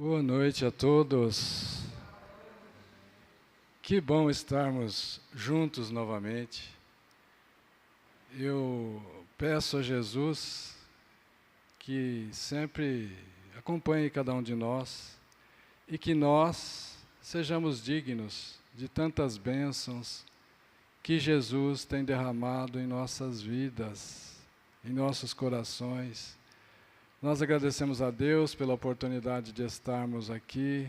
Boa noite a todos. Que bom estarmos juntos novamente. Eu peço a Jesus que sempre acompanhe cada um de nós e que nós sejamos dignos de tantas bênçãos que Jesus tem derramado em nossas vidas, em nossos corações. Nós agradecemos a Deus pela oportunidade de estarmos aqui,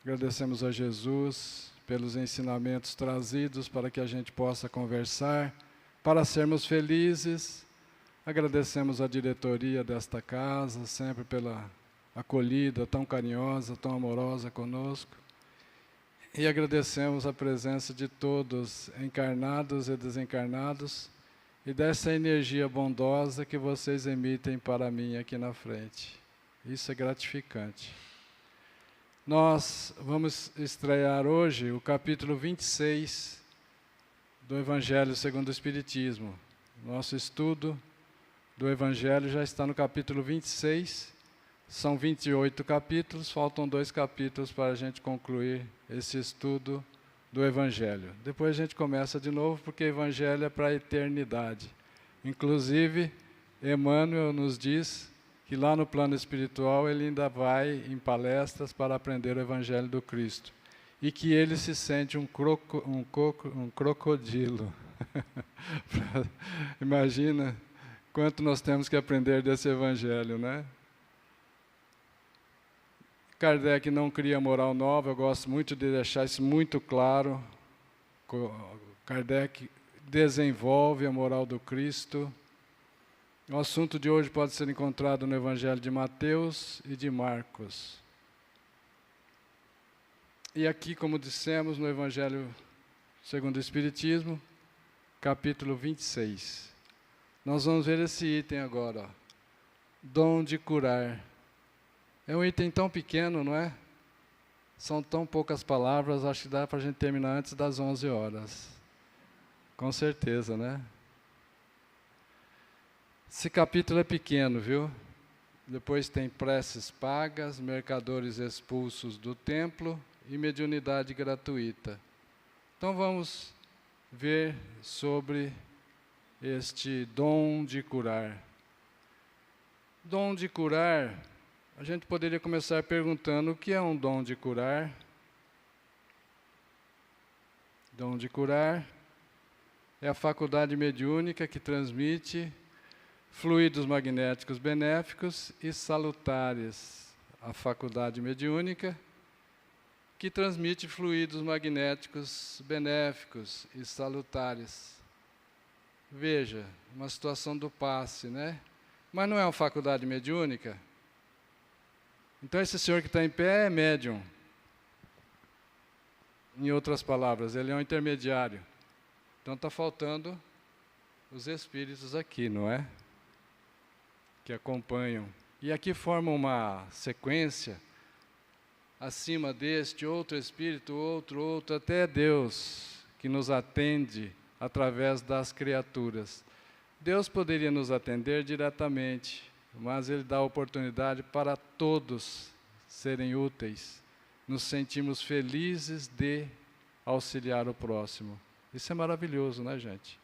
agradecemos a Jesus pelos ensinamentos trazidos para que a gente possa conversar, para sermos felizes. Agradecemos a diretoria desta casa, sempre pela acolhida tão carinhosa, tão amorosa conosco. E agradecemos a presença de todos, encarnados e desencarnados, e dessa energia bondosa que vocês emitem para mim aqui na frente. Isso é gratificante. Nós vamos estrear hoje o capítulo 26 do Evangelho segundo o Espiritismo. Nosso estudo do Evangelho já está no capítulo 26. São 28 capítulos, faltam 2 capítulos para a gente concluir esse estudo do Evangelho. Depois a gente começa de novo, porque o Evangelho é para a eternidade. Inclusive, Emmanuel nos diz que lá no plano espiritual ele ainda vai em palestras para aprender o Evangelho do Cristo. E que ele se sente um crocodilo. Imagina quanto nós temos que aprender desse Evangelho, né? Kardec não cria moral nova, eu gosto muito de deixar isso muito claro. Kardec desenvolve a moral do Cristo. O assunto de hoje pode ser encontrado no Evangelho de Mateus e de Marcos. E aqui, como dissemos, no Evangelho segundo o Espiritismo, capítulo 26. Nós vamos ver esse item agora, ó. Dom de curar. É um item tão pequeno, não é? São tão poucas palavras, acho que dá para a gente terminar antes das 11 horas. Com certeza, né? Esse capítulo é pequeno, viu? Depois tem preces pagas, mercadores expulsos do templo e mediunidade gratuita. Então vamos ver sobre este dom de curar. Dom de curar. A gente poderia começar perguntando o que é um dom de curar. Dom de curar é a faculdade mediúnica que transmite fluidos magnéticos benéficos e salutares. A faculdade mediúnica que transmite fluidos magnéticos benéficos e salutares. Veja, uma situação do passe, né? Mas não é uma faculdade mediúnica? Então esse senhor que está em pé é médium. Em outras palavras, ele é um intermediário. Então está faltando os espíritos aqui, não é? Que acompanham. E aqui forma uma sequência, acima deste, outro espírito, outro, até Deus, que nos atende através das criaturas. Deus poderia nos atender diretamente, mas Ele dá a oportunidade para todos serem úteis. Nos sentimos felizes de auxiliar o próximo. Isso é maravilhoso, né, gente?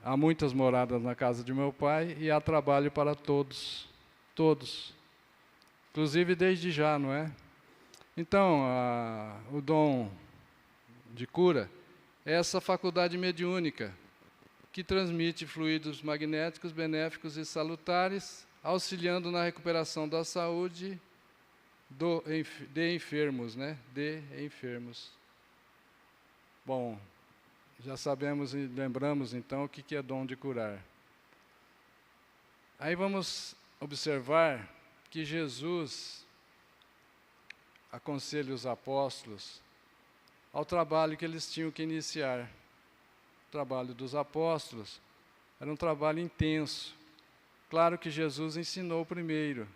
Há muitas moradas na casa de meu pai e há trabalho para todos. Todos. Inclusive desde já, não é? Então, o dom de cura é essa faculdade mediúnica que transmite fluidos magnéticos benéficos e salutares, auxiliando na recuperação da saúde de enfermos, né? De enfermos. Bom, já sabemos e lembramos então o que é dom de curar. Aí vamos observar que Jesus aconselha os apóstolos ao trabalho que eles tinham que iniciar. O trabalho dos apóstolos era um trabalho intenso. Claro que Jesus ensinou primeiro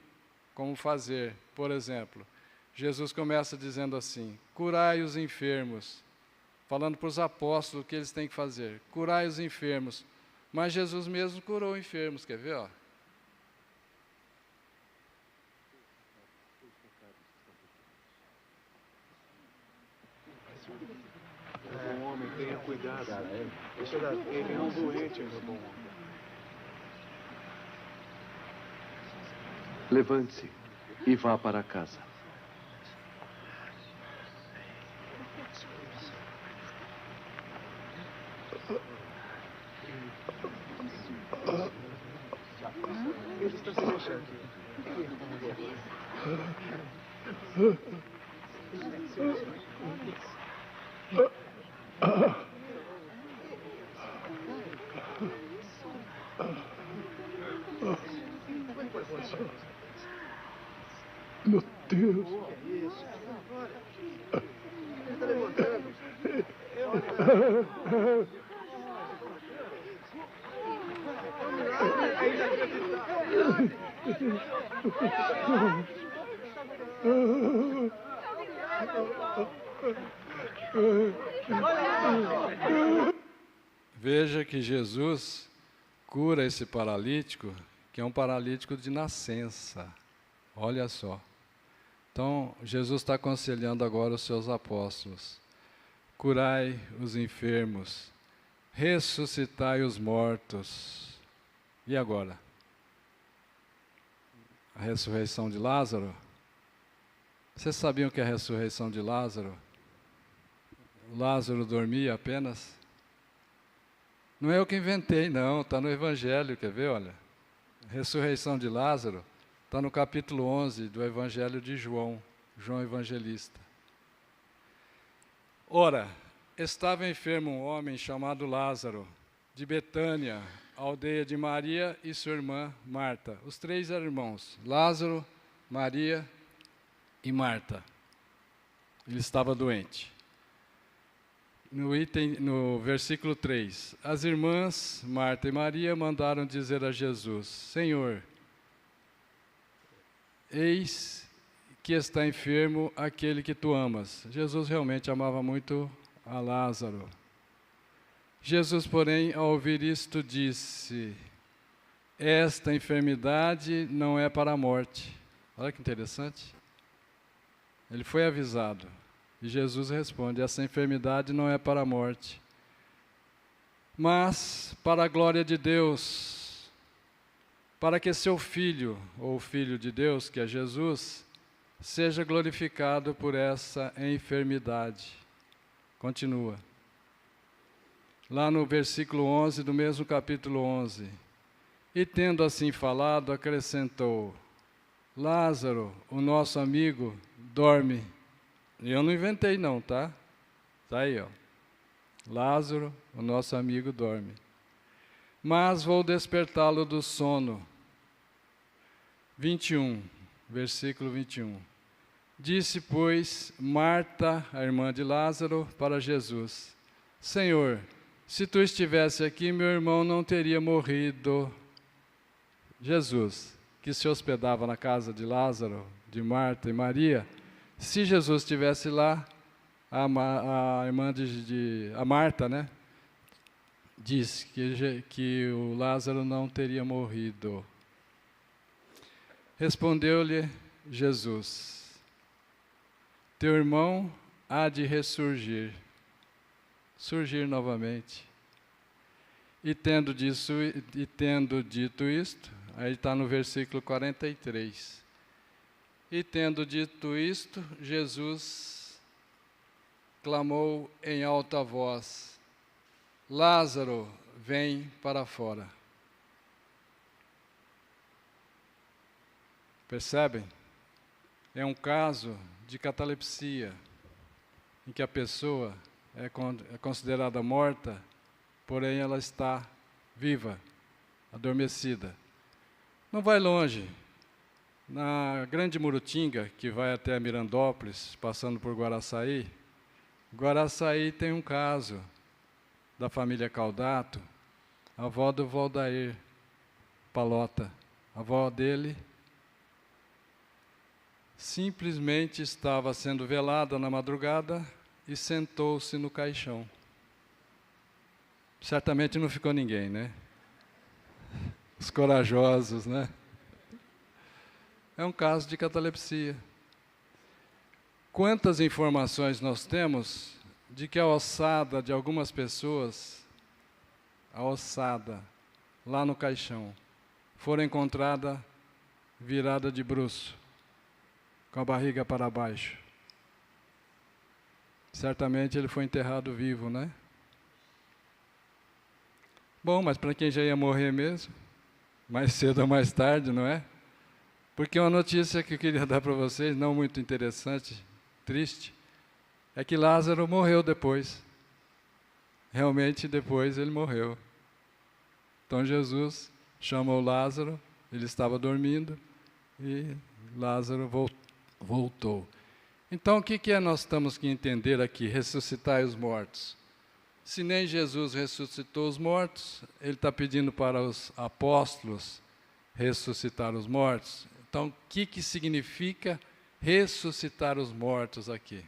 como fazer. Por exemplo, Jesus começa dizendo assim: curai os enfermos, falando para os apóstolos o que eles têm que fazer. Curai os enfermos. Mas Jesus mesmo curou enfermos, quer ver? Ó? Ele é um doente, meu bom. Levante-se e vá para casa. Ele está se mexendo. Meu Deus. Isso. Ele está levantando. Veja que Jesus cura esse paralítico, que é um paralítico de nascença. Olha só. Então, Jesus está aconselhando agora os seus apóstolos. Curai os enfermos, ressuscitai os mortos. E agora? A ressurreição de Lázaro? Vocês sabiam que a ressurreição de Lázaro? Lázaro dormia apenas? Não é eu que inventei, não, está no Evangelho, quer ver, olha. A ressurreição de Lázaro está no capítulo 11 do Evangelho de João, João Evangelista. Ora, estava enfermo um homem chamado Lázaro, de Betânia, aldeia de Maria e sua irmã Marta. Os três eram irmãos, Lázaro, Maria e Marta. Ele estava doente. No versículo 3, as irmãs Marta e Maria mandaram dizer a Jesus: Senhor, eis que está enfermo aquele que tu amas. Jesus realmente amava muito a Lázaro. Jesus, porém, ao ouvir isto, disse: esta enfermidade não é para a morte. Olha que interessante. Ele foi avisado. E Jesus responde: essa enfermidade não é para a morte, mas para a glória de Deus, para que seu Filho, ou o Filho de Deus, que é Jesus, seja glorificado por essa enfermidade. Continua. Lá no versículo 11 do mesmo capítulo 11. E tendo assim falado, acrescentou: Lázaro, o nosso amigo, dorme. Eu não inventei não, tá? Está aí, ó. Lázaro, o nosso amigo, dorme. Mas vou despertá-lo do sono. 21, versículo 21. Disse, pois, Marta, a irmã de Lázaro, para Jesus: Senhor, se tu estivesse aqui, meu irmão não teria morrido. Jesus, que se hospedava na casa de Lázaro, de Marta e Maria, se Jesus estivesse lá, a irmã a Marta, né, disse que o Lázaro não teria morrido. Respondeu-lhe Jesus: teu irmão há de ressurgir, surgir novamente. E tendo dito isto, aí está no versículo 43. E tendo dito isto, Jesus clamou em alta voz: Lázaro, vem para fora. Percebem? É um caso de catalepsia, em que a pessoa é considerada morta, porém ela está viva, adormecida. Não vai longe. Na Grande Murutinga, que vai até Mirandópolis, passando por Guaraçaí, Guaraçaí tem um caso da família Caldato, a avó do Valdair Palota. A avó dele simplesmente estava sendo velada na madrugada e sentou-se no caixão. Certamente não ficou ninguém, né? Os corajosos, né? É um caso de catalepsia. Quantas informações nós temos de que a ossada de algumas pessoas a ossada, lá no caixão, for encontrada virada de bruço, com a barriga para baixo. Certamente ele foi enterrado vivo, né? Bom, mas para quem já ia morrer mesmo, mais cedo ou mais tarde, não é? Porque uma notícia que eu queria dar para vocês, não muito interessante, triste, é que Lázaro morreu depois. Realmente depois ele morreu. Então Jesus chamou Lázaro, ele estava dormindo e Lázaro voltou. Então o que nós temos que entender aqui? Ressuscitar os mortos. Se nem Jesus ressuscitou os mortos, ele está pedindo para os apóstolos ressuscitar os mortos. Então, o que significa ressuscitar os mortos aqui?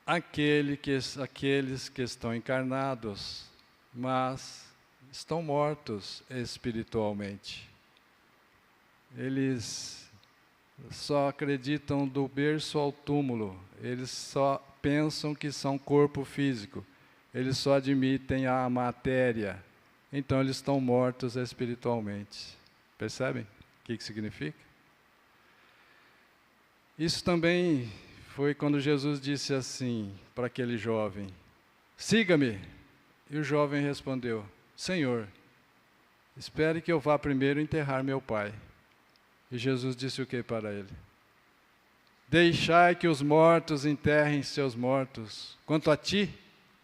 Aqueles que estão encarnados, mas estão mortos espiritualmente. Eles só acreditam do berço ao túmulo, eles só pensam que são corpo físico, eles só admitem a matéria, então eles estão mortos espiritualmente. Percebem o que significa? Isso também foi quando Jesus disse assim para aquele jovem, siga-me. E o jovem respondeu, Senhor, espere que eu vá primeiro enterrar meu pai. E Jesus disse o que para ele? Deixai que os mortos enterrem seus mortos. Quanto a ti,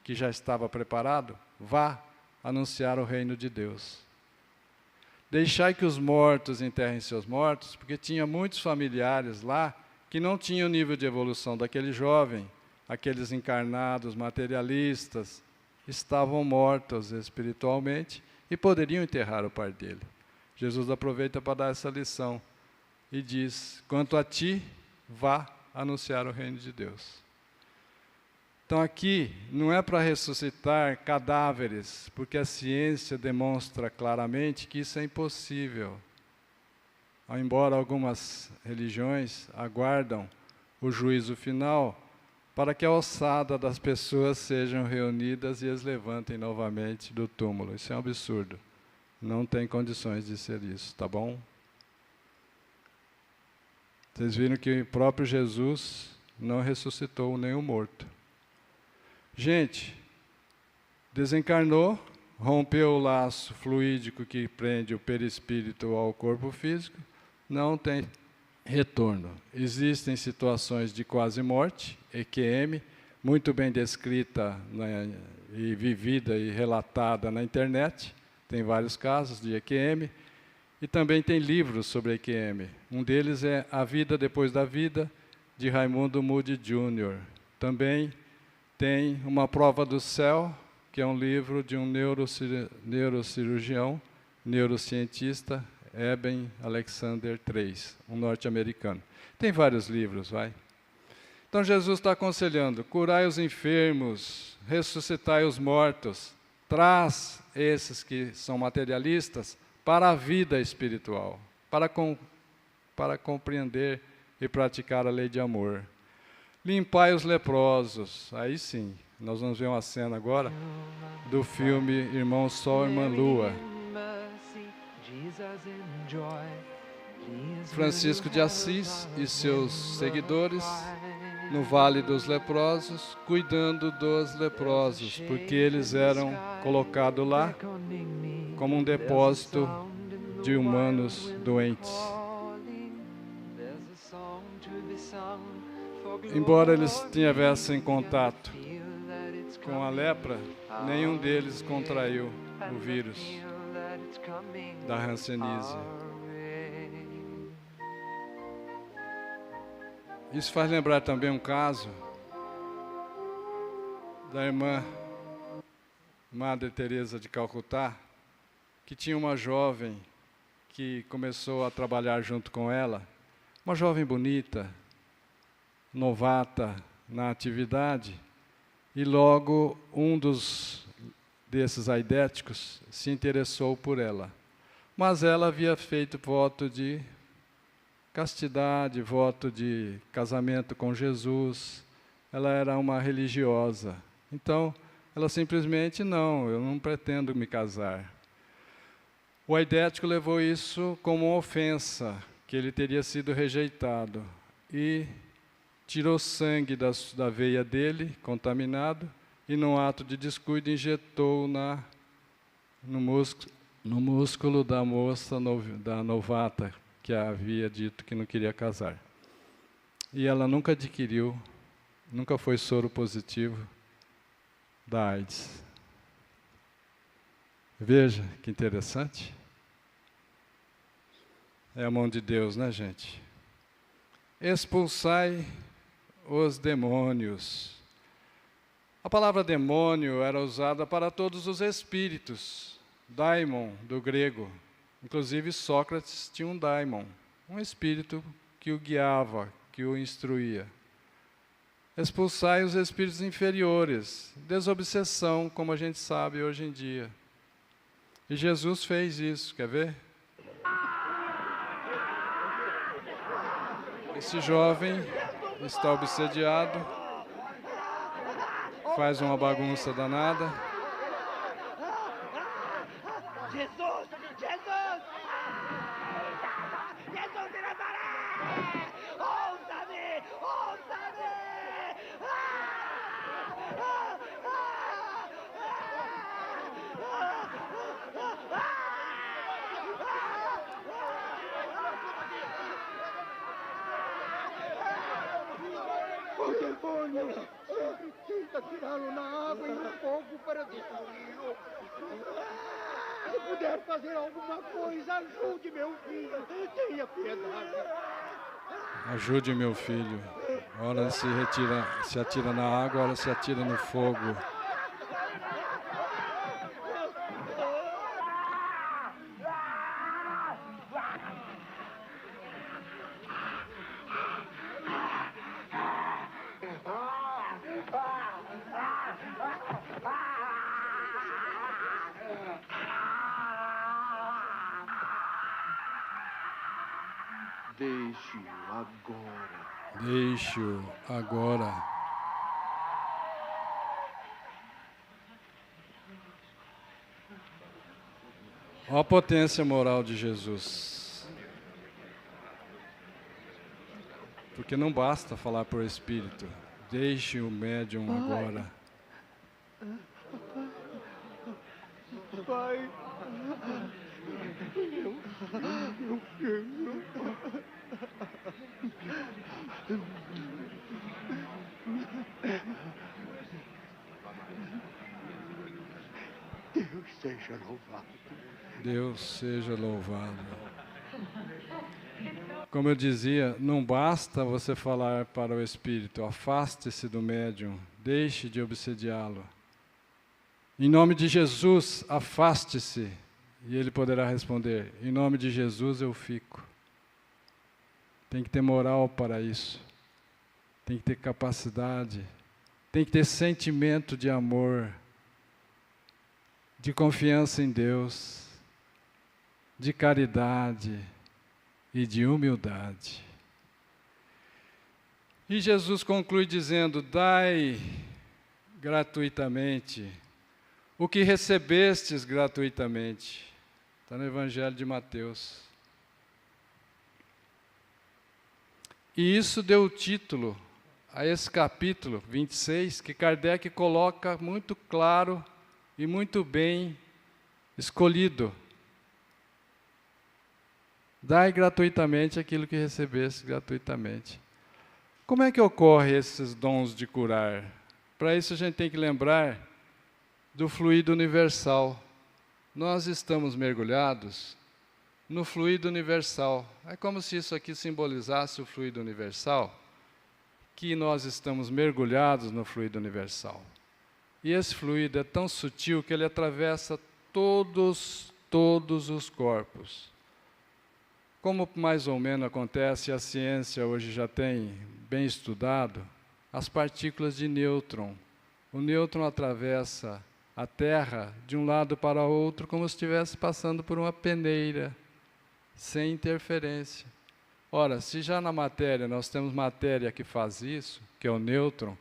que já estava preparado, vá anunciar o reino de Deus. Deixai que os mortos enterrem seus mortos, porque tinha muitos familiares lá que não tinham o nível de evolução daquele jovem, aqueles encarnados materialistas, estavam mortos espiritualmente e poderiam enterrar o pai dele. Jesus aproveita para dar essa lição e diz, quanto a ti, vá anunciar o reino de Deus. Então aqui não é para ressuscitar cadáveres, porque a ciência demonstra claramente que isso é impossível. Embora algumas religiões aguardam o juízo final para que a ossada das pessoas sejam reunidas e as levantem novamente do túmulo. Isso é um absurdo. Não tem condições de ser isso, tá bom? Vocês viram que o próprio Jesus não ressuscitou nenhum morto. Gente, desencarnou, rompeu o laço fluídico que prende o perispírito ao corpo físico, não tem retorno. Existem situações de quase morte, EQM, muito bem descrita e vivida e relatada na internet, tem vários casos de EQM, e também tem livros sobre EQM. Um deles é A Vida Depois da Vida, de Raimundo Moody Jr. Também tem Uma Prova do Céu, que é um livro de um neurocirurgião, neurocientista, Eben Alexander III, um norte-americano. Tem vários livros, vai. Então Jesus está aconselhando, curai os enfermos, ressuscitai os mortos, traz esses que são materialistas para a vida espiritual, para compreender e praticar a lei de amor. Limpai os leprosos, aí sim, nós vamos ver uma cena agora do filme Irmão Sol, Irmã Lua. Francisco de Assis e seus seguidores no Vale dos Leprosos, cuidando dos leprosos, porque eles eram colocados lá como um depósito de humanos doentes. Embora eles tivessem contato com a lepra, nenhum deles contraiu o vírus da hanseníase. Isso faz lembrar também um caso da irmã Madre Teresa de Calcutá, que tinha uma jovem que começou a trabalhar junto com ela, uma jovem bonita, novata na atividade, e logo um desses aidéticos se interessou por ela. Mas ela havia feito voto de castidade, voto de casamento com Jesus, ela era uma religiosa. Então, ela simplesmente, não, eu não pretendo me casar. O aidético levou isso como uma ofensa, que ele teria sido rejeitado, e tirou sangue da veia dele, contaminado, e num ato de descuido injetou no músculo da moça, da novata, que havia dito que não queria casar. E ela nunca adquiriu, nunca foi soro positivo da AIDS. Veja que interessante. É a mão de Deus, né, gente? Expulsai os demônios. A palavra demônio era usada para todos os espíritos. Daimon, do grego. Inclusive, Sócrates tinha um daimon, um espírito que o guiava, que o instruía. Expulsai os espíritos inferiores, desobsessão, como a gente sabe hoje em dia. E Jesus fez isso, quer ver? Esse jovem está obsediado, faz uma bagunça danada. Jesus! Jesus! Jesus de Nazaré! Ouça-me! Ouça-me! O demônio! Tenta tirá-lo na água e no fogo para destruí-lo. Se puder fazer alguma coisa, ajude meu filho. Tenha piedade. Ajude meu filho. Ora se atira na água, ora se atira no fogo. Deixe-o agora. Deixe-o agora. Olha a potência moral de Jesus. Porque não basta falar por espírito. Deixe o médium agora. Pai, meu filho. Deus seja louvado. Deus seja louvado. Como eu dizia, não basta você falar para o espírito, afaste-se do médium, deixe de obsediá-lo. Em nome de Jesus, afaste-se. E ele poderá responder, em nome de Jesus eu fico. Tem que ter moral para isso. Tem que ter capacidade. Tem que ter sentimento de amor, de confiança em Deus, de caridade e de humildade. E Jesus conclui dizendo, dai gratuitamente o que recebestes gratuitamente. Está no Evangelho de Mateus. E isso deu o título a esse capítulo 26, que Kardec coloca muito claro e muito bem escolhido. Dai gratuitamente aquilo que recebeste gratuitamente. Como é que ocorre esses dons de curar? Para isso a gente tem que lembrar do fluido universal. Nós estamos mergulhados no fluido universal. É como se isso aqui simbolizasse o fluido universal, que nós estamos mergulhados no fluido universal. E esse fluido é tão sutil que ele atravessa todos os corpos. Como mais ou menos acontece, a ciência hoje já tem bem estudado, as partículas de nêutron. O nêutron atravessa a Terra de um lado para o outro como se estivesse passando por uma peneira, sem interferência. Ora, se já na matéria nós temos matéria que faz isso, que é o nêutron,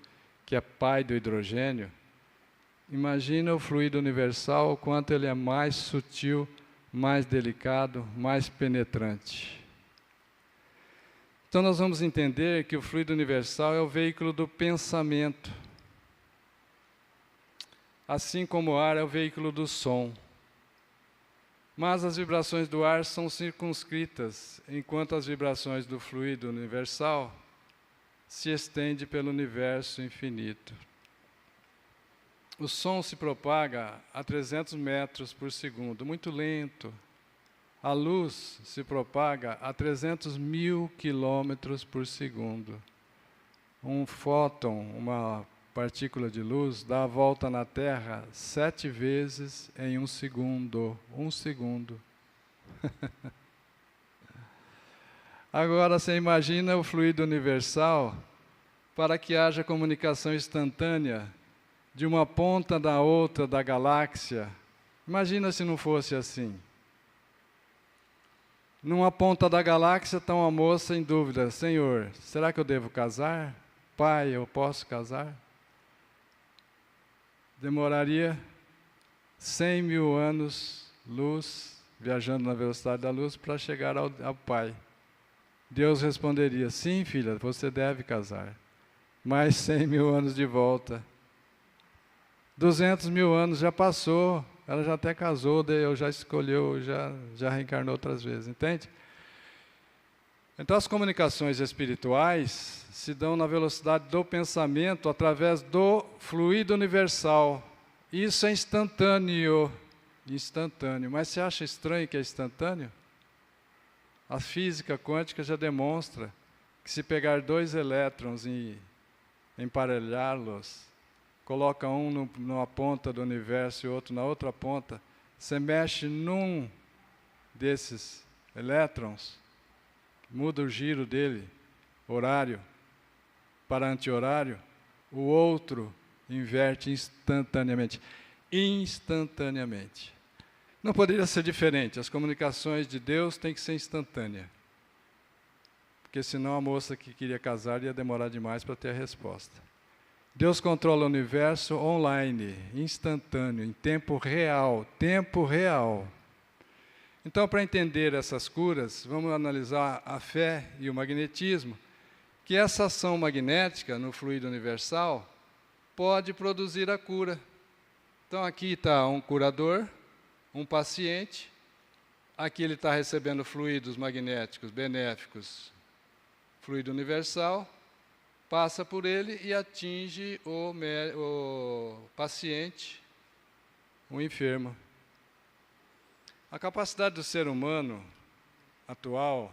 que é pai do hidrogênio, Imagina o fluido universal, o quanto ele é mais sutil, mais delicado, mais penetrante. Então nós vamos entender que o fluido universal é o veículo do pensamento, assim como o ar é o veículo do som. Mas as vibrações do ar são circunscritas, enquanto as vibrações do fluido universal se estendem pelo universo infinito. O som se propaga a 300 metros por segundo, muito lento. A luz se propaga a 300 mil quilômetros por segundo. Um fóton, uma partícula de luz, dá a volta na Terra 7 vezes em 1 segundo. 1 segundo. Agora você imagina o fluido universal para que haja comunicação instantânea de uma ponta da outra da galáxia. Imagina se não fosse assim. Numa ponta da galáxia está uma moça em dúvida: Senhor, será que eu devo casar? Pai, eu posso casar? Demoraria 100 mil anos, luz, viajando na velocidade da luz, para chegar ao Pai. Deus responderia: sim, filha, você deve casar. Mais 100 mil anos de volta. 200 mil anos já passou. Ela já até casou, Deus já escolheu, já reencarnou outras vezes, entende? Então as comunicações espirituais se dão na velocidade do pensamento através do fluido universal. Isso é instantâneo. Instantâneo. Mas você acha estranho que é instantâneo? A física quântica já demonstra que se pegar 2 elétrons e emparelhá-los, coloca um numa ponta do universo e outro na outra ponta, você mexe num desses elétrons, muda o giro dele, horário para anti-horário, o outro inverte instantaneamente. Instantaneamente. Não poderia ser diferente, as comunicações de Deus têm que ser instantâneas. Porque senão a moça que queria casar ia demorar demais para ter a resposta. Deus controla o universo online, instantâneo, em tempo real, tempo real. Então, para entender essas curas, vamos analisar a fé e o magnetismo, que essa ação magnética no fluido universal pode produzir a cura. Então, aqui está um curador, um paciente, aqui ele está recebendo fluidos magnéticos benéficos, fluido universal, passa por ele e atinge o paciente, o enfermo. A capacidade do ser humano atual,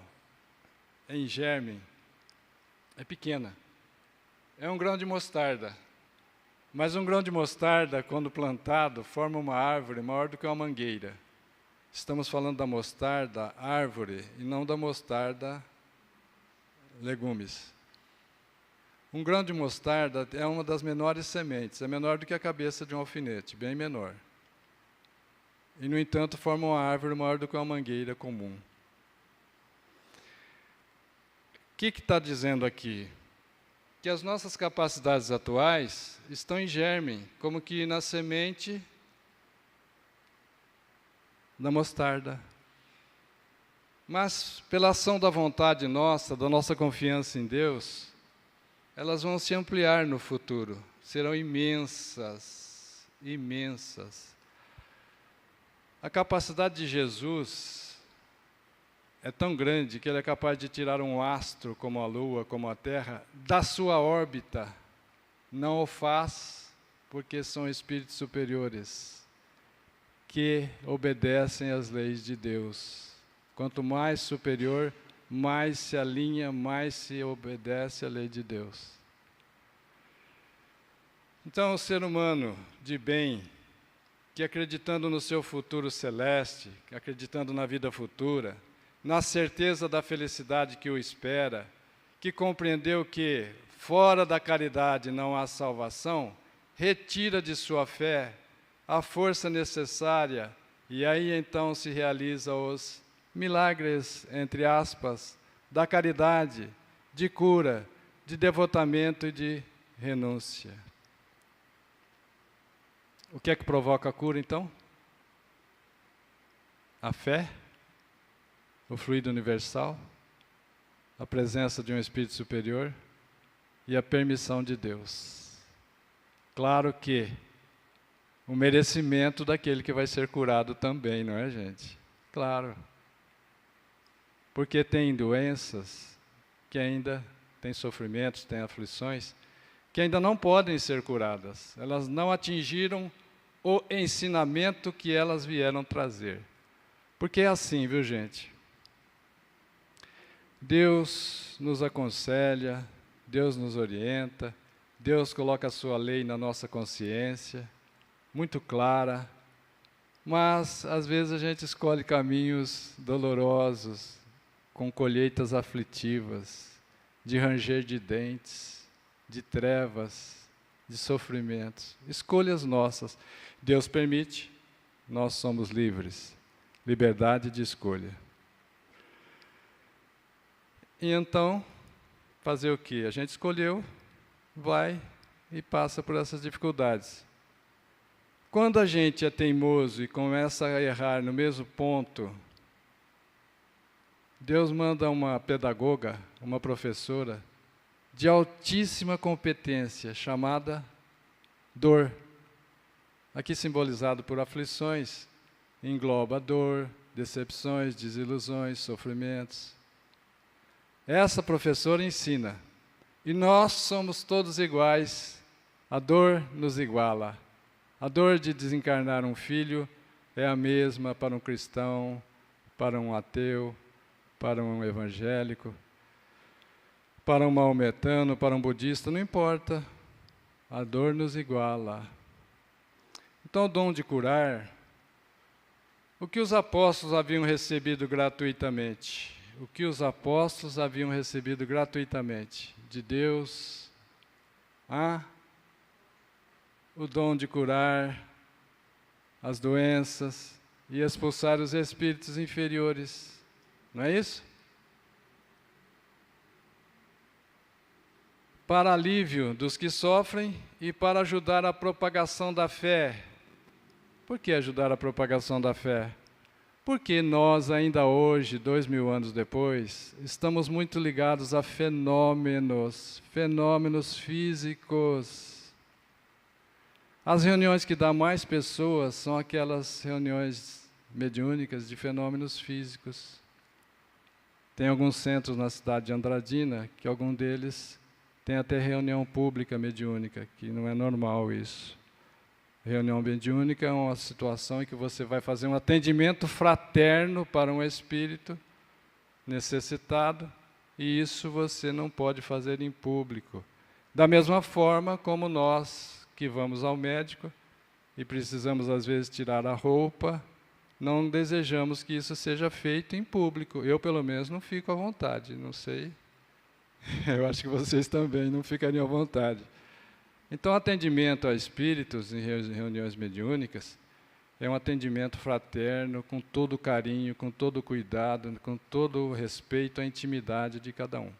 em germe, é pequena. É um grão de mostarda. Mas um grão de mostarda, quando plantado, forma uma árvore maior do que uma mangueira. Estamos falando da mostarda, árvore, e não da mostarda, legumes. Um grão de mostarda é uma das menores sementes, é menor do que a cabeça de um alfinete, bem menor. E, no entanto, forma uma árvore maior do que uma mangueira comum. O que está dizendo aqui? Que as nossas capacidades atuais estão em germe, como que na semente da mostarda. Mas, pela ação da vontade nossa, da nossa confiança em Deus, elas vão se ampliar no futuro, serão imensas, imensas. A capacidade de Jesus é tão grande que ele é capaz de tirar um astro como a Lua, como a Terra, da sua órbita. Não o faz porque são espíritos superiores que obedecem às leis de Deus. Quanto mais superior, mais se alinha, mais se obedece à lei de Deus. Então, o ser humano de bem, que acreditando no seu futuro celeste, acreditando na vida futura, na certeza da felicidade que o espera, que compreendeu que fora da caridade não há salvação, retira de sua fé a força necessária e aí então se realiza os milagres, entre aspas, da caridade, de cura, de devotamento e de renúncia. O que é que provoca a cura, então? A fé, o fluido universal, a presença de um Espírito superior e a permissão de Deus. Claro que o merecimento daquele que vai ser curado também, não é, gente? Claro. Porque tem doenças que ainda têm sofrimentos, têm aflições, que ainda não podem ser curadas. Elas não atingiram o ensinamento que elas vieram trazer. Porque é assim, viu, gente? Deus nos aconselha, Deus nos orienta, Deus coloca a sua lei na nossa consciência, muito clara, mas às vezes a gente escolhe caminhos dolorosos, com colheitas aflitivas, de ranger de dentes, de trevas, de sofrimentos. Escolhas nossas. Deus permite, nós somos livres. Liberdade de escolha. E então, fazer o quê? A gente escolheu, vai e passa por essas dificuldades. Quando a gente é teimoso e começa a errar no mesmo ponto, Deus manda uma pedagoga, uma professora, de altíssima competência, chamada dor. Aqui simbolizado por aflições, engloba dor, decepções, desilusões, sofrimentos. Essa professora ensina, e nós somos todos iguais, a dor nos iguala. A dor de desencarnar um filho é a mesma para um cristão, para um ateu, para um evangélico, para um maometano, para um budista, não importa. A dor nos iguala. Então, o dom de curar, o que os apóstolos haviam recebido gratuitamente? O que os apóstolos haviam recebido gratuitamente? De Deus, o dom de curar as doenças e expulsar os espíritos inferiores. Não é isso? Para alívio dos que sofrem e para ajudar a propagação da fé. Por que ajudar a propagação da fé? Porque nós ainda hoje, 2000 anos depois, estamos muito ligados a fenômenos físicos. As reuniões que dá mais pessoas são aquelas reuniões mediúnicas de fenômenos físicos. Tem alguns centros na cidade de Andradina, que algum deles tem até reunião pública mediúnica, que não é normal isso. Reunião mediúnica é uma situação em que você vai fazer um atendimento fraterno para um espírito necessitado, e isso você não pode fazer em público. Da mesma forma como nós que vamos ao médico e precisamos às vezes tirar a roupa, não desejamos que isso seja feito em público. Eu, pelo menos, não fico à vontade, não sei. Eu acho que vocês também não ficariam à vontade. Então, atendimento a espíritos em reuniões mediúnicas é um atendimento fraterno, com todo o carinho, com todo o cuidado, com todo o respeito à intimidade de cada um.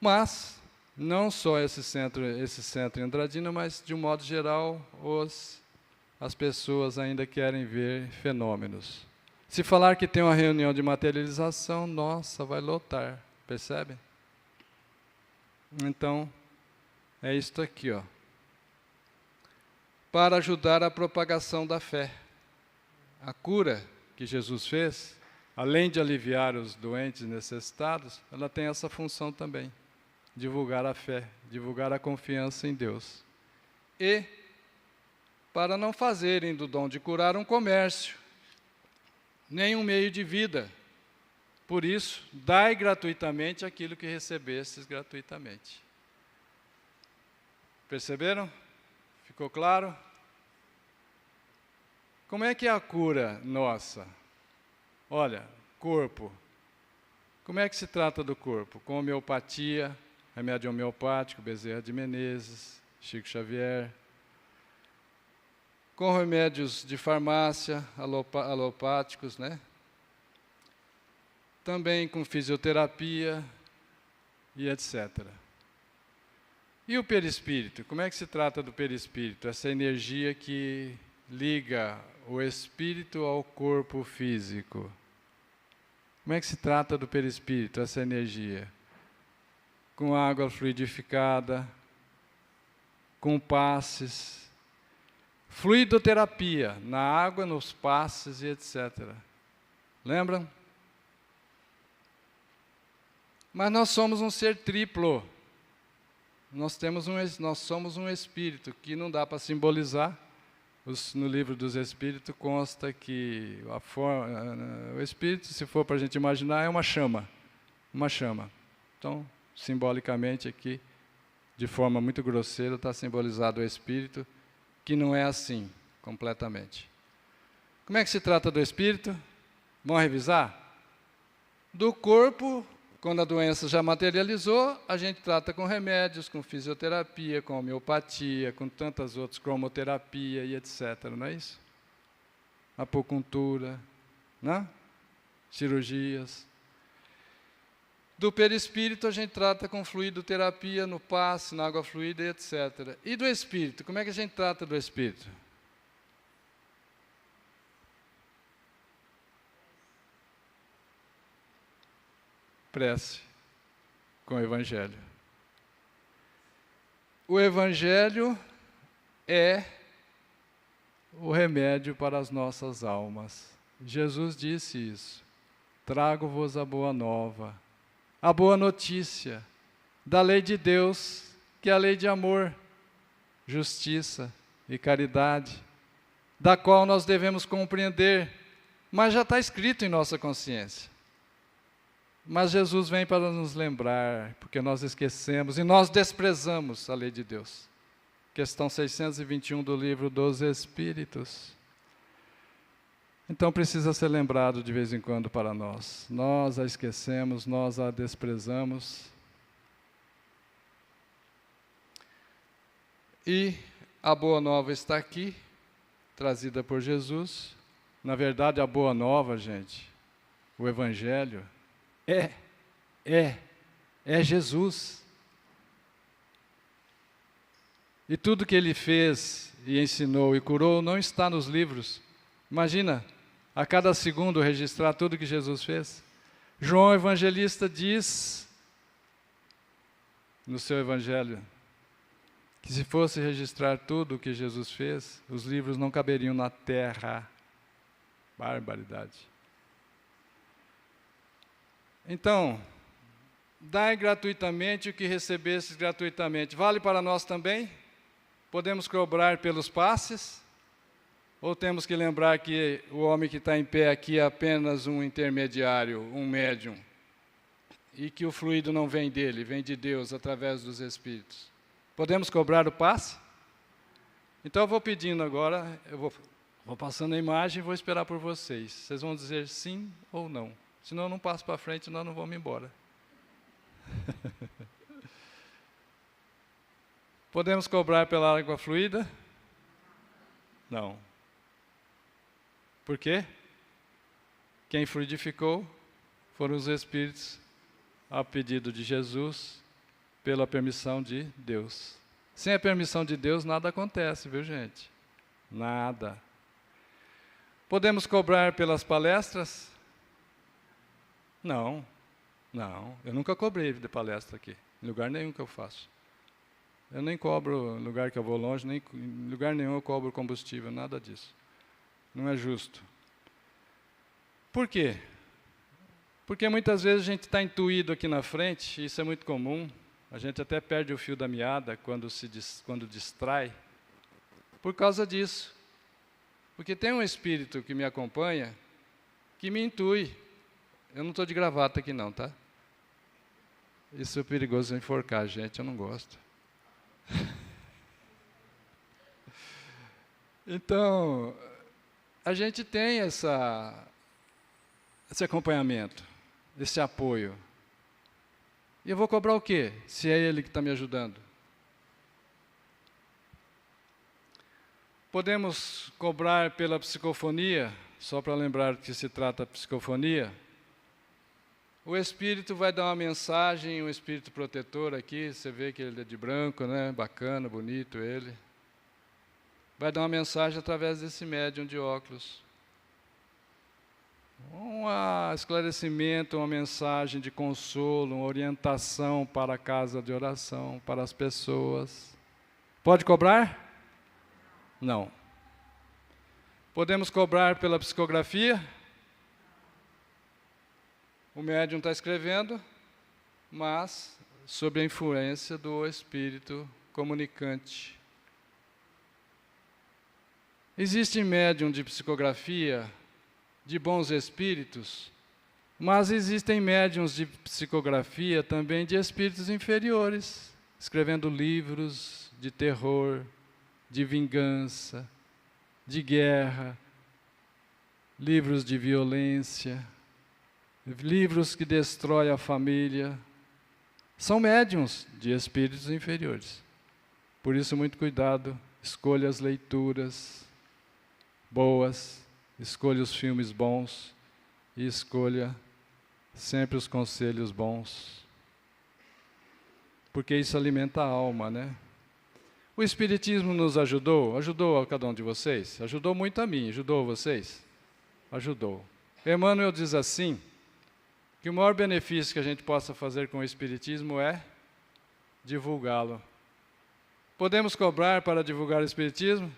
Mas, não só esse centro em Andradina, mas, de um modo geral, as pessoas ainda querem ver fenômenos. Se falar que tem uma reunião de materialização, nossa, vai lotar, percebe? Então, é isto aqui, ó. Para ajudar a propagação da fé. A cura que Jesus fez, além de aliviar os doentes necessitados, ela tem essa função também, divulgar a fé, divulgar a confiança em Deus. E para não fazerem do dom de curar um comércio, nem um meio de vida. Por isso, dai gratuitamente aquilo que recebestes gratuitamente. Perceberam? Ficou claro? Como é que é a cura nossa? Olha, corpo. Como é que se trata do corpo? Com homeopatia, remédio homeopático, Bezerra de Menezes, Chico Xavier. Com remédios de farmácia, alopáticos, né? Também com fisioterapia e etc. E o perispírito? Como é que se trata do perispírito? Essa energia que liga o espírito ao corpo físico? Como é que se trata do perispírito, essa energia? Com água fluidificada, com passes, fluidoterapia, na água, nos passes e etc. Lembram? Mas nós somos um ser triplo. Nós somos um espírito que não dá para simbolizar. No livro dos Espíritos consta que o espírito, se for para a gente imaginar, é uma chama. Uma chama. Então, simbolicamente aqui, de forma muito grosseira, está simbolizado o espírito, que não é assim, completamente. Como é que se trata do espírito? Vamos revisar? Do corpo, quando a doença já materializou, a gente trata com remédios, com fisioterapia, com homeopatia, com tantas outras, cromoterapia e etc. Não é isso? Acupuntura, né? Cirurgias. Do perispírito a gente trata com fluidoterapia, no passe, na água fluida e etc. E do espírito, como é que a gente trata do espírito? Prece com o Evangelho. O Evangelho é o remédio para as nossas almas. Jesus disse isso. Trago-vos a boa nova, a boa notícia da lei de Deus, que é a lei de amor, justiça e caridade, da qual nós devemos compreender, mas já está escrito em nossa consciência. Mas Jesus vem para nos lembrar, porque nós esquecemos e nós desprezamos a lei de Deus. Questão 621 do livro dos Espíritos. Então precisa ser lembrado de vez em quando para nós. Nós a esquecemos, nós a desprezamos. E a Boa Nova está aqui, trazida por Jesus. Na verdade, a Boa Nova, gente, o Evangelho, é Jesus. E tudo que ele fez e ensinou e curou não está nos livros. Imagina, a cada segundo registrar tudo que Jesus fez. João Evangelista diz, no seu Evangelho, que se fosse registrar tudo o que Jesus fez, os livros não caberiam na terra. Barbaridade. Então, dai gratuitamente o que recebestes gratuitamente. Vale para nós também? Podemos cobrar pelos passes? Ou temos que lembrar que o homem que está em pé aqui é apenas um intermediário, um médium, e que o fluido não vem dele, vem de Deus através dos Espíritos? Podemos cobrar o passe? Então eu vou pedindo agora, eu vou passando a imagem e vou esperar por vocês. Vocês vão dizer sim ou não. Senão eu não passo para frente, nós não vamos embora. Podemos cobrar pela água fluida? Não. Por quê? Quem fluidificou foram os Espíritos, a pedido de Jesus, pela permissão de Deus. Sem a permissão de Deus, nada acontece, viu, gente? Nada. Podemos cobrar pelas palestras? Não, eu nunca cobrei de palestra aqui, em lugar nenhum que eu faço. Eu nem cobro em lugar que eu vou longe, nem em lugar nenhum eu cobro combustível, nada disso. Não é justo. Por quê? Porque muitas vezes a gente está intuído aqui na frente, e isso é muito comum, a gente até perde o fio da meada quando distrai, por causa disso. Porque tem um espírito que me acompanha, que me intui. Eu não estou de gravata aqui não, tá? Isso é perigoso enforcar a gente, eu não gosto. Então, a gente tem esse acompanhamento, esse apoio. E eu vou cobrar o quê, se é ele que está me ajudando? Podemos cobrar pela psicofonia, só para lembrar que se trata de psicofonia. O Espírito vai dar uma mensagem, um Espírito protetor aqui, você vê que ele é de branco, né? Bacana, bonito ele. vai dar uma mensagem através desse médium de óculos. Um esclarecimento, uma mensagem de consolo, uma orientação para a casa de oração, para as pessoas. Pode cobrar? Não. Podemos cobrar pela psicografia? O médium está escrevendo, mas sob a influência do espírito comunicante. Existe médium de psicografia de bons espíritos, mas existem médiuns de psicografia também de espíritos inferiores, escrevendo livros de terror, de vingança, de guerra, livros de violência, livros que destroem a família. São médiuns de espíritos inferiores. Por isso, muito cuidado, escolha as leituras boas, escolha os filmes bons e escolha sempre os conselhos bons. Porque isso alimenta a alma, né? O Espiritismo nos ajudou? Ajudou a cada um de vocês? Ajudou muito a mim. Ajudou a vocês? Ajudou. Emmanuel diz assim, que o maior benefício que a gente possa fazer com o Espiritismo é divulgá-lo. Podemos cobrar para divulgar o Espiritismo?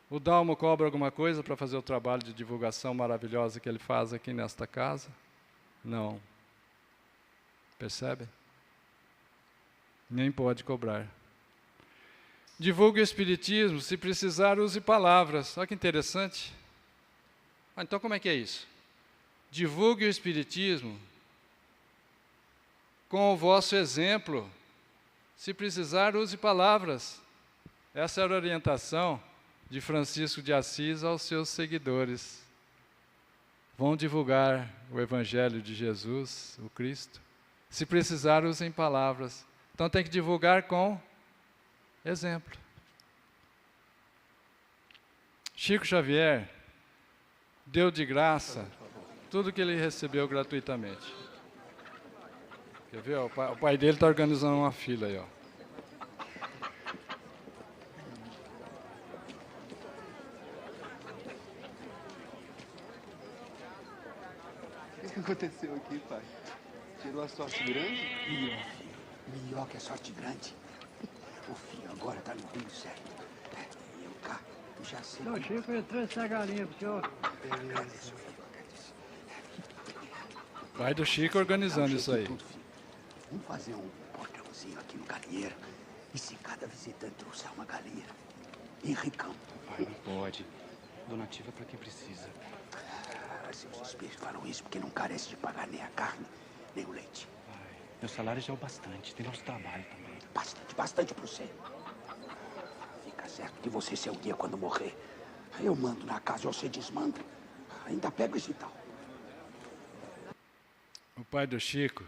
O Dalmo cobra alguma coisa para fazer o trabalho de divulgação maravilhosa que ele faz aqui nesta casa? Não. Percebe? Nem pode cobrar. Divulgue o Espiritismo, se precisar, use palavras. Olha que interessante. Então como é que é isso? Divulgue o Espiritismo com o vosso exemplo. Se precisar, use palavras. Essa era a orientação de Francisco de Assis aos seus seguidores. Vão divulgar o Evangelho de Jesus, o Cristo. Se precisar, usem palavras. Então tem que divulgar com exemplo. Chico Xavier deu de graça tudo que ele recebeu gratuitamente. Quer ver? O pai dele está organizando uma fila aí, ó. O que aconteceu aqui, pai? Tirou a sorte grande? Melhor que a sorte grande. O filho agora tá no rumo certo. E eu cá, já sei. Seu Chico entrou essa galinha pro senhor. Agradeço, filho, agradeço. Pai do Chico organizando isso aí. Tudo, filho. Vamos fazer um portãozinho aqui no galinheiro. E se cada visitante trouxer uma galinha, Henricão. Pai, não pode. Donativa para quem precisa. Seus espíritos falam isso porque não carece de pagar nem a carne, nem o leite. Pai, meu salário já é o bastante. Tem nosso trabalho também. Bastante para você. Fica certo que você, seu guia, quando morrer, eu mando na casa, você desmanda. Ainda pego esse tal. O pai do Chico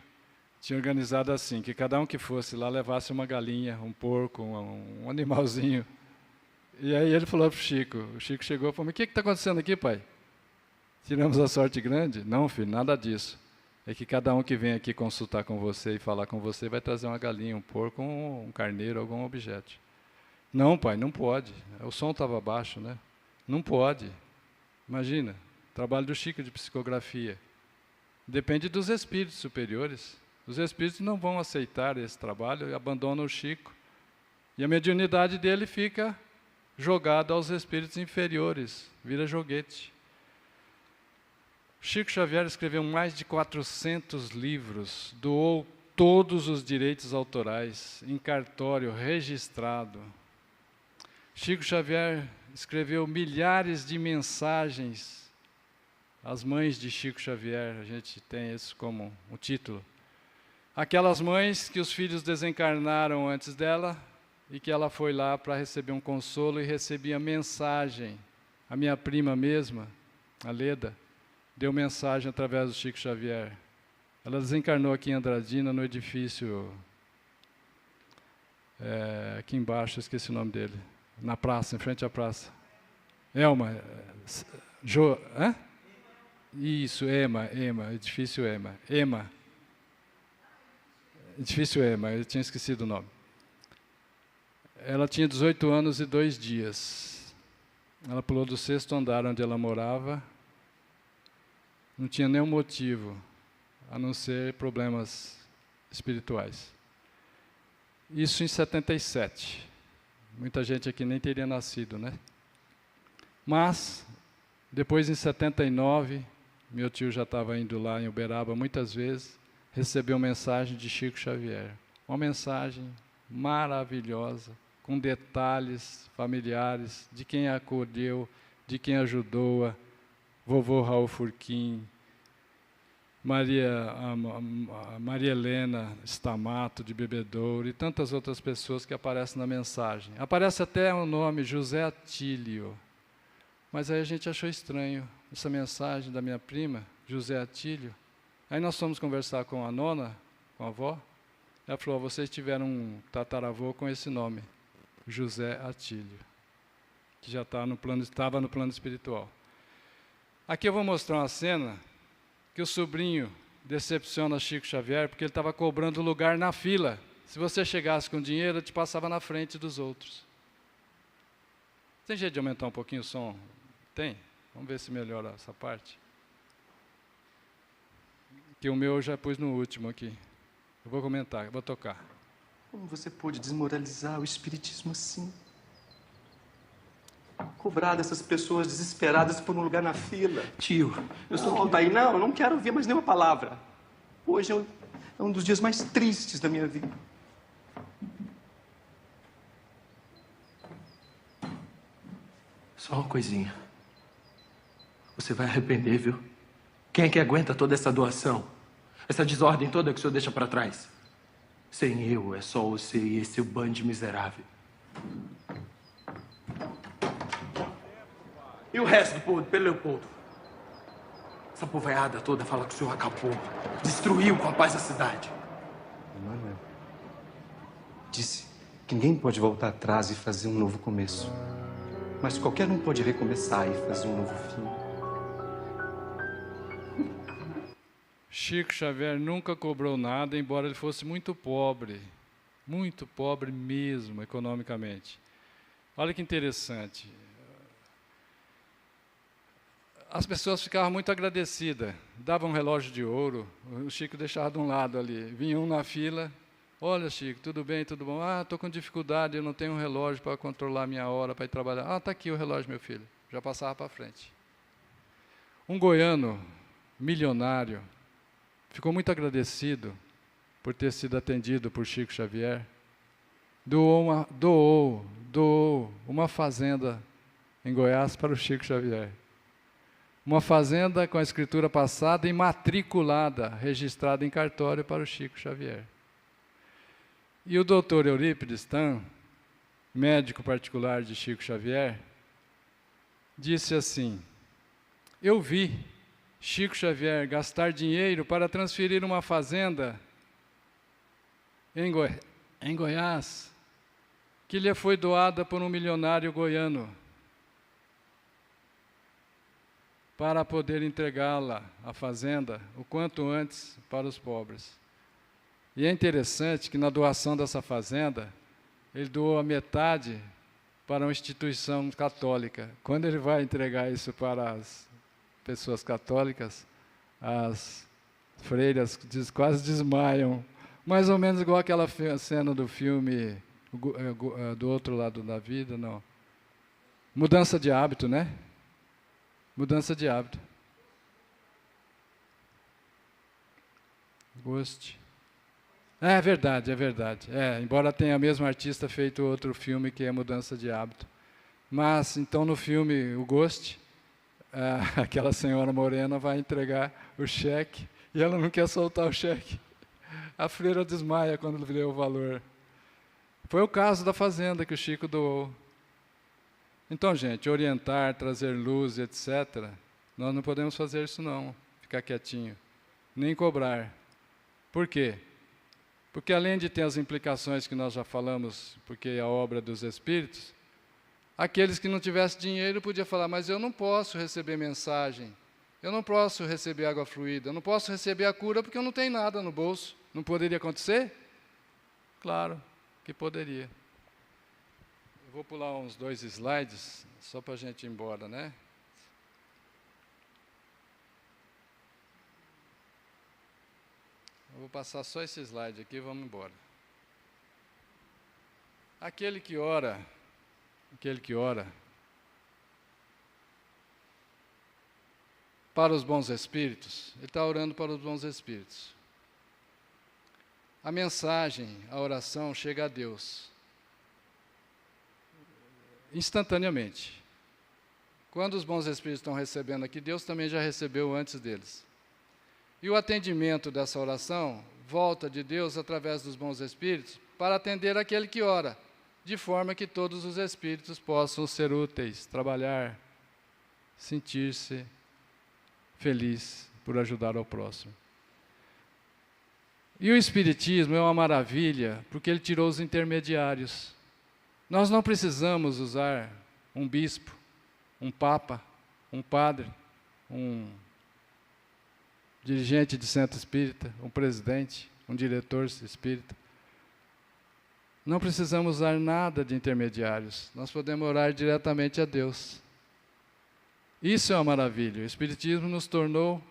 tinha organizado assim, que cada um que fosse lá levasse uma galinha, um porco, um animalzinho. E aí ele falou para o Chico chegou e falou, mas o que está acontecendo aqui, pai? Tiramos a sorte grande? Não, filho, nada disso. É que cada um que vem aqui consultar com você e falar com você vai trazer uma galinha, um porco, um carneiro, algum objeto. Não, pai, não pode. O som estava baixo, né? Não pode. Imagina, trabalho do Chico de psicografia. Depende dos espíritos superiores. Os espíritos não vão aceitar esse trabalho e abandonam o Chico. E a mediunidade dele fica jogada aos espíritos inferiores, vira joguete. Chico Xavier escreveu mais de 400 livros, doou todos os direitos autorais, em cartório, registrado. Chico Xavier escreveu milhares de mensagens. As mães de Chico Xavier, a gente tem isso como um título. Aquelas mães que os filhos desencarnaram antes dela e que ela foi lá para receber um consolo e recebia mensagem. A minha prima mesma, a Leda, deu mensagem através do Chico Xavier. Ela desencarnou aqui em Andradina, no edifício, aqui embaixo, eu esqueci o nome dele, na praça, em frente à praça. Elma, Isso, Ema, edifício Ema. Edifício Ema, eu tinha esquecido o nome. ela tinha 18 anos e 2 dias. Ela pulou do 6º andar onde ela morava. Não tinha nenhum motivo, a não ser problemas espirituais. Isso em 77. Muita gente aqui nem teria nascido, né? Mas, depois em 79, meu tio já estava indo lá em Uberaba muitas vezes, recebeu mensagem de Chico Xavier. Uma mensagem maravilhosa, com detalhes familiares, de quem a acolheu, de quem ajudou-a, vovô Raul Furquim, Maria Helena Stamato, de Bebedouro, e tantas outras pessoas que aparecem na mensagem. Aparece até o nome José Atílio, mas aí a gente achou estranho essa mensagem da minha prima, José Atílio. Aí nós fomos conversar com a nona, com a avó, ela falou, vocês tiveram um tataravô com esse nome, José Atílio, que já estava no plano espiritual. Aqui eu vou mostrar uma cena que o sobrinho decepciona Chico Xavier, porque ele estava cobrando lugar na fila. Se você chegasse com dinheiro, ele te passava na frente dos outros. Tem jeito de aumentar um pouquinho o som? Tem? Vamos ver se melhora essa parte. Que o meu eu já pus no último aqui. Eu vou comentar, eu vou tocar. Como você pôde desmoralizar o espiritismo assim? Cobrar dessas pessoas desesperadas por um lugar na fila. Tio, eu sou Altair. Não, eu não quero ouvir mais nenhuma palavra. Hoje é um dos dias mais tristes da minha vida. Só uma coisinha. Você vai arrepender, viu? Quem é que aguenta toda essa doação? Essa desordem toda que o senhor deixa pra trás? Sem eu, é só você e esse bando miserável. E o resto do povo, Pedro Leopoldo? Essa povoada toda fala que o senhor acabou, destruiu com a paz da cidade. Emmanuel disse que ninguém pode voltar atrás e fazer um novo começo. Mas qualquer um pode recomeçar e fazer um novo fim. Chico Xavier nunca cobrou nada, embora ele fosse muito pobre mesmo, economicamente. Olha que interessante. As pessoas ficavam muito agradecidas, davam um relógio de ouro, o Chico deixava de um lado ali, vinha um na fila, olha Chico, tudo bem, tudo bom? Ah, estou com dificuldade, eu não tenho um relógio para controlar a minha hora, para ir trabalhar. Ah, está aqui o relógio, meu filho. Já passava para frente. Um goiano, milionário, ficou muito agradecido por ter sido atendido por Chico Xavier, doou uma fazenda em Goiás para o Chico Xavier. Uma fazenda com a escritura passada e matriculada, registrada em cartório para o Chico Xavier. E o doutor Eurípides Tan, médico particular de Chico Xavier, disse assim, eu vi Chico Xavier gastar dinheiro para transferir uma fazenda em Goiás, que lhe foi doada por um milionário goiano, para poder entregá-la, a fazenda, o quanto antes para os pobres. E é interessante que na doação dessa fazenda, ele doou a metade para uma instituição católica. Quando ele vai entregar isso para as pessoas católicas, as freiras quase desmaiam, mais ou menos igual aquela cena do filme do outro lado da vida, não. Mudança de hábito, né? Mudança de hábito. Goste. É verdade, é verdade. Embora tenha a mesma artista feito outro filme que é Mudança de Hábito. Mas, então, no filme O Ghost, aquela senhora morena vai entregar o cheque e ela não quer soltar o cheque. A freira desmaia quando vê o valor. Foi o caso da fazenda que o Chico doou. Então, gente, orientar, trazer luz, etc., nós não podemos fazer isso não, ficar quietinho, nem cobrar. Por quê? Porque além de ter as implicações que nós já falamos, porque é a obra dos Espíritos, aqueles que não tivessem dinheiro podiam falar, mas eu não posso receber mensagem, eu não posso receber água fluida, eu não posso receber a cura porque eu não tenho nada no bolso. Não poderia acontecer? Claro que poderia. Eu vou pular uns 2 slides, só para a gente ir embora, né? Eu vou passar só esse slide aqui e vamos embora. Aquele que ora para os bons espíritos, ele está orando para os bons espíritos. A mensagem, a oração chega a Deus instantaneamente. Quando os bons espíritos estão recebendo aqui, Deus também já recebeu antes deles. E o atendimento dessa oração volta de Deus através dos bons espíritos para atender aquele que ora, de forma que todos os espíritos possam ser úteis, trabalhar, sentir-se feliz por ajudar ao próximo. E o Espiritismo é uma maravilha, porque ele tirou os intermediários. Nós não precisamos usar um bispo, um papa, um padre, um dirigente de centro espírita, um presidente, um diretor espírita. Não precisamos usar nada de intermediários. Nós podemos orar diretamente a Deus. Isso é uma maravilha. O Espiritismo nos tornou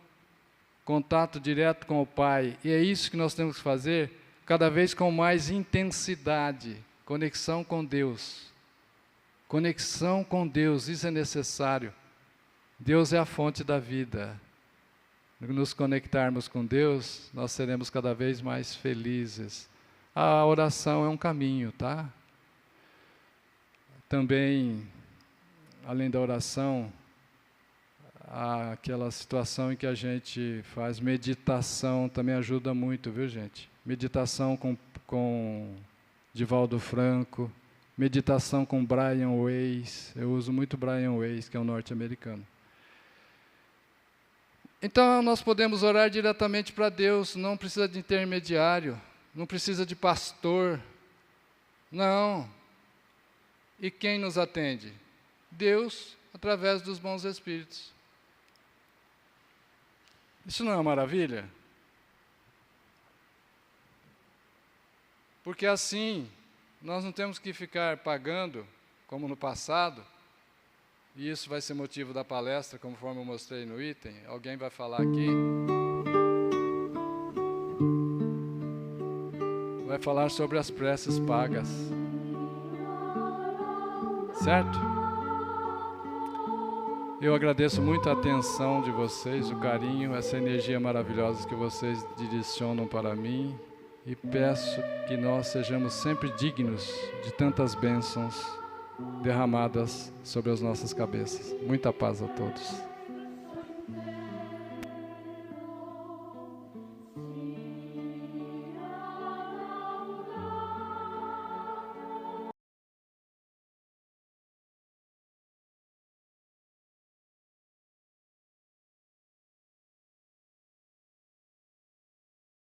contato direto com o Pai. E é isso que nós temos que fazer cada vez com mais intensidade. Conexão com Deus. Conexão com Deus, isso é necessário. Deus é a fonte da vida. Nos conectarmos com Deus, nós seremos cada vez mais felizes. A oração é um caminho, tá? Também, além da oração, há aquela situação em que a gente faz meditação, também ajuda muito, viu, gente? Meditação com Divaldo Franco, meditação com Brian Weiss. Eu uso muito Brian Weiss, que é um norte-americano. Então, nós podemos orar diretamente para Deus, não precisa de intermediário, não precisa de pastor, não. E quem nos atende? Deus, através dos bons espíritos. Isso não é uma maravilha? Porque assim, nós não temos que ficar pagando, como no passado, e isso vai ser motivo da palestra, conforme eu mostrei no item. Alguém vai falar aqui. Vai falar sobre as preces pagas. Certo? Eu agradeço muito a atenção de vocês, o carinho, essa energia maravilhosa que vocês direcionam para mim. E peço que nós sejamos sempre dignos de tantas bênçãos derramadas sobre as nossas cabeças. Muita paz a todos.